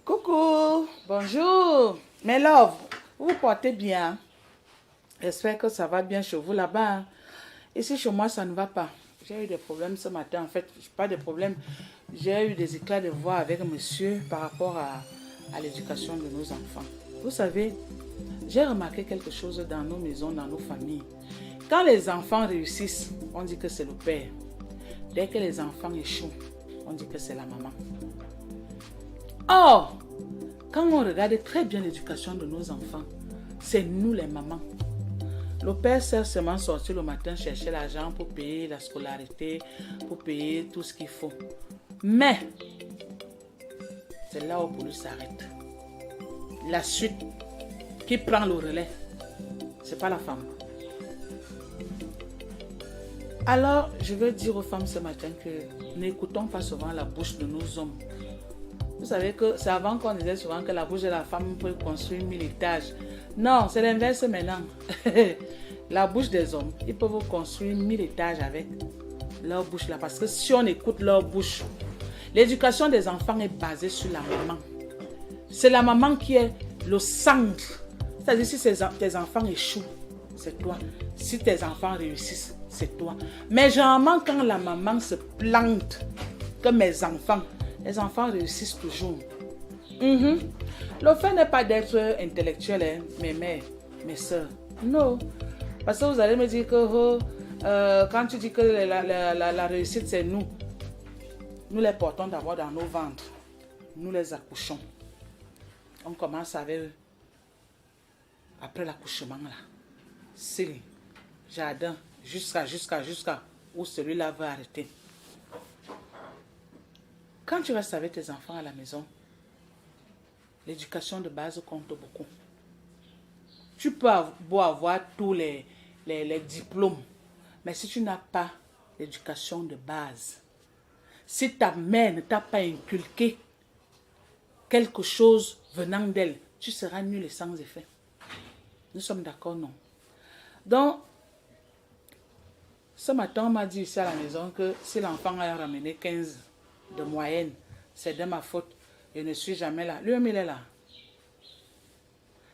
Coucou, bonjour, mes love, vous vous portez bien? J'espère que ça va bien chez vous là-bas. Ici chez moi, ça ne va pas. J'ai eu des problèmes ce matin. En fait, pas de problèmes. J'ai eu des éclats de voix avec monsieur par rapport à l'éducation de nos enfants. Vous savez, j'ai remarqué quelque chose dans nos maisons, dans nos familles. Quand les enfants réussissent, on dit que c'est le père. Dès que les enfants échouent, on dit que c'est la maman. Or, quand on regarde très bien l'éducation de nos enfants, c'est nous les mamans. Le père sert seulement sortir le matin chercher l'argent pour payer la scolarité, pour payer tout ce qu'il faut. Mais, c'est là où pour lui s'arrête. La suite, qui prend le relais, c'est pas la femme. Alors, je veux dire aux femmes ce matin que n'écoutons pas souvent la bouche de nos hommes. Vous savez que c'est avant qu'on disait souvent que la bouche de la femme peut construire 1000 étages. Non, c'est l'inverse maintenant. La bouche des hommes, ils peuvent construire 1000 étages avec leur bouche là. Parce que si on écoute leur bouche, l'éducation des enfants est basée sur la maman. C'est la maman qui est le centre. C'est-à-dire si tes enfants échouent, c'est toi. Si tes enfants réussissent, c'est toi. Mais généralement quand la maman se plante, que les enfants réussissent toujours. Le fait n'est pas d'être intellectuel, hein, mes mères, mes soeurs. Non. Parce que vous allez me dire que quand tu dis que la réussite, c'est nous. Nous les portons d'abord dans nos ventres. Nous les accouchons. On commence avec eux. Après l'accouchement, là. C'est jardin, jusqu'à où celui-là va arrêter. Quand tu restes avec tes enfants à la maison, l'éducation de base compte beaucoup. Tu peux beau avoir tous les diplômes, mais si tu n'as pas l'éducation de base, si ta mère ne t'a pas inculqué quelque chose venant d'elle, tu seras nul et sans effet. Nous sommes d'accord, non? Donc, ce matin, on m'a dit ici à la maison que si l'enfant a ramené 15 de moyenne, c'est de ma faute. Je ne suis jamais là. Lui-même, il est là.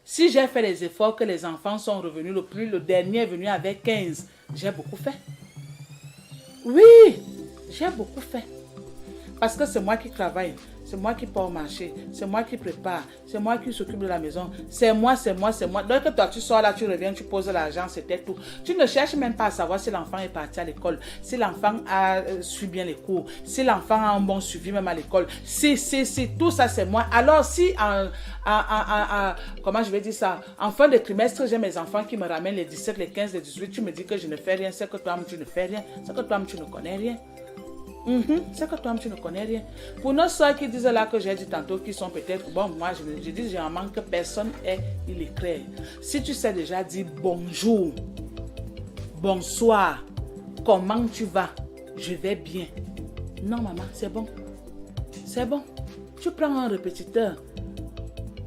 Si j'ai fait les efforts que les enfants sont revenus, le dernier est venu avec 15, j'ai beaucoup fait. Oui, j'ai beaucoup fait. Parce que c'est moi qui travaille, c'est moi qui pars au marché, c'est moi qui prépare, c'est moi qui s'occupe de la maison, c'est moi. Donc que toi tu sors là, tu reviens, tu poses l'argent, c'était tout. Tu ne cherches même pas à savoir si l'enfant est parti à l'école, si l'enfant a suivi bien les cours, si l'enfant a un bon suivi même à l'école. Si, tout ça c'est moi. Alors si comment je vais dire ça, en fin de trimestre, j'ai mes enfants qui me ramènent les 17, les 15, les 18, tu me dis que je ne fais rien, c'est que toi-même tu ne fais rien, c'est que toi-même tu ne connais rien. C'est que toi-même tu ne connais rien. Pour nos soeurs qui disent là que j'ai dit tantôt, qui sont peut-être, bon, moi je dis généralement que personne est illettré. Si tu sais déjà dire bonjour, bonsoir, comment tu vas, je vais bien. Non maman, c'est bon. C'est bon. Tu prends un répétiteur.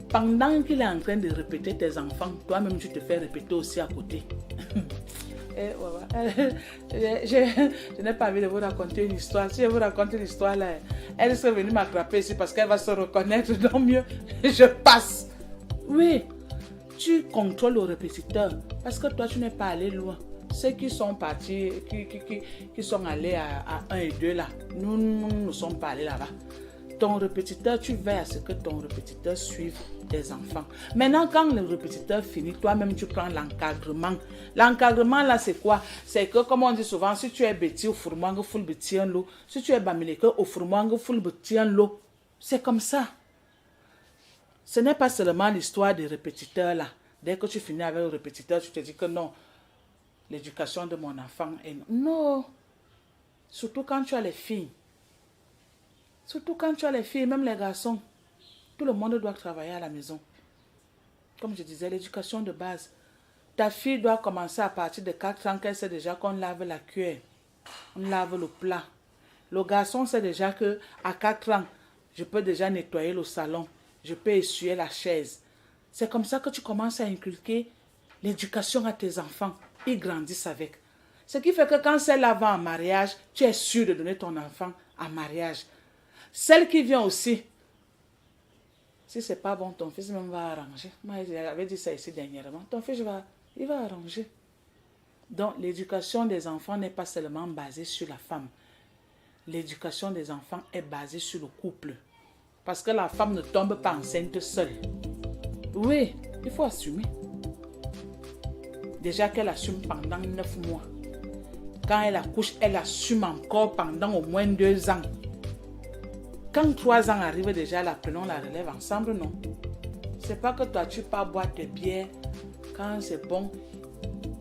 Pendant qu'il est en train de répéter tes enfants, toi-même tu te fais répéter aussi à côté. Je n'ai pas envie de vous raconter une histoire. Si je vous raconte une histoire là, elle serait venue m'attraper ici parce qu'elle va se reconnaître. Donc mieux, je passe. Oui, tu contrôles le répétiteur parce que toi tu n'es pas allé loin. Ceux qui sont partis, qui sont allés à 1 et 2 là, nous ne sommes pas allés là-bas. Ton répétiteur, tu veilles à ce que ton répétiteur suive tes enfants. Maintenant, quand le répétiteur finit, toi-même, tu prends l'encadrement. L'encadrement, là, c'est quoi? C'est que, comme on dit souvent, si tu es bêtis, au fourmang, full bêtis en l'eau. Si tu es bamileke, au fourmang, full bêtis en l'eau. C'est comme ça. Ce n'est pas seulement l'histoire des répétiteurs, là. Dès que tu finis avec le répétiteur, tu te dis que non, l'éducation de mon enfant est... Non. Surtout quand tu as les filles. Surtout quand tu as les filles, même les garçons. Tout le monde doit travailler à la maison. Comme je disais, l'éducation de base. Ta fille doit commencer à partir de 4 ans qu'elle sait déjà qu'on lave la cuillère. On lave le plat. Le garçon sait déjà qu'à 4 ans, je peux déjà nettoyer le salon. Je peux essuyer la chaise. C'est comme ça que tu commences à inculquer l'éducation à tes enfants. Ils grandissent avec. Ce qui fait que quand celle-là va en mariage, tu es sûr de donner ton enfant en mariage. Celle qui vient aussi, Si c'est pas bon, ton fils même va arranger. Moi, j'avais dit ça ici dernièrement. Ton fils, il va arranger. Donc, l'éducation des enfants n'est pas seulement basée sur la femme. L'éducation des enfants est basée sur le couple. Parce que la femme ne tombe pas enceinte seule. Oui, il faut assumer. Déjà qu'elle assume pendant 9 mois. Quand elle accouche, elle assume encore pendant au moins 2 ans. Quand 3 ans arrivent déjà, prenons la relève ensemble, non? C'est pas que toi, tu pars boire tes bières. Quand c'est bon,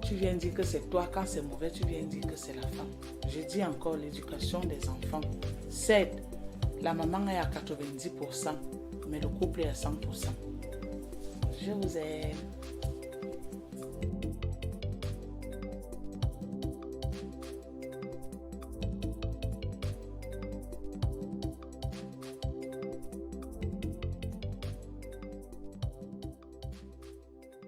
tu viens dire que c'est toi. Quand c'est mauvais, tu viens dire que c'est la femme. Je dis encore, l'éducation des enfants cède. La maman est à 90%, mais le couple est à 100%. Je vous aime.